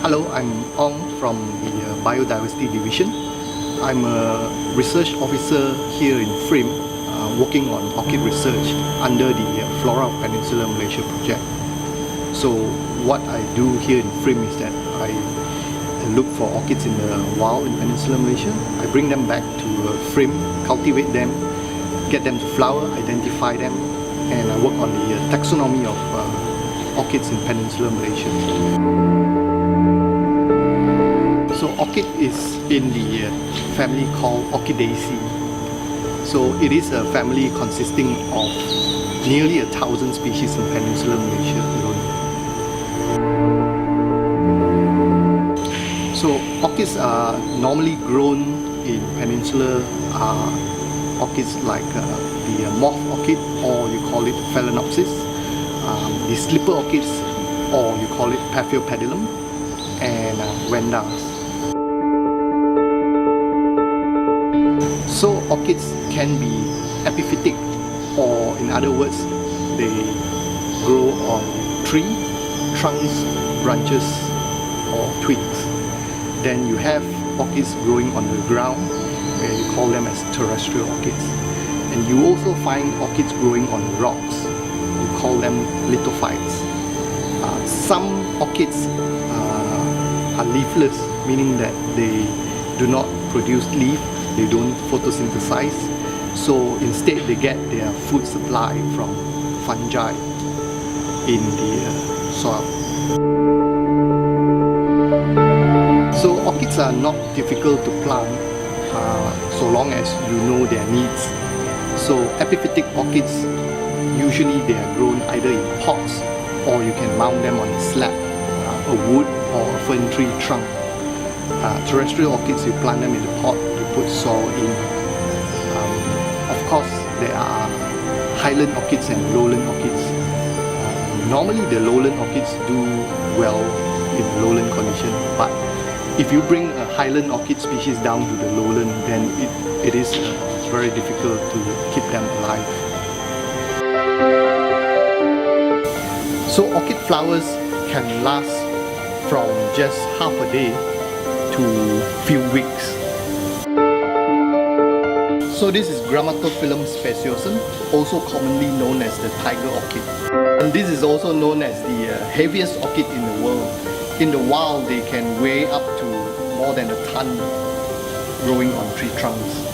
Hello, I'm Ong from the Biodiversity Division. I'm a research officer here in FRIM, working on orchid research under the Flora of Peninsular Malaysia project. So what I do here in FRIM is that I look for orchids in the wild in Peninsular Malaysia. I bring them back to FRIM, cultivate them, get them to flower, identify them, and I work on the taxonomy of orchids in Peninsular Malaysia. So orchid is in the family called Orchidaceae. So it is a family consisting of nearly 1,000 species in Peninsular Malaysia alone. So orchids are normally grown in Peninsular orchids like the moth orchid, or you call it Phalaenopsis, the slipper orchids, or you call it Paphiopedilum, and Vendas. So orchids can be epiphytic, or in other words, they grow on tree, trunks, branches, or twigs. Then you have orchids growing on the ground, where you call them as terrestrial orchids. And you also find orchids growing on rocks. You call them lithophytes. Some orchids are leafless, meaning that they do not produce leaf. They don't photosynthesize, so instead they get their food supply from fungi in the soil. So orchids are not difficult to plant so long as you know their needs. So epiphytic orchids, usually they are grown either in pots, or you can mount them on a slab, a wood or a fern tree trunk. Terrestrial orchids, you plant them in a pot, you put soil in. Of course, there are highland orchids and lowland orchids. Normally the lowland orchids do well in lowland condition, but if you bring a highland orchid species down to the lowland, then it is very difficult to keep them alive. So orchid flowers can last from just half a day to few weeks. So this is Grammatophyllum speciosum, also commonly known as the tiger orchid. And this is also known as the heaviest orchid in the world. In the wild, they can weigh up to more than a ton growing on tree trunks.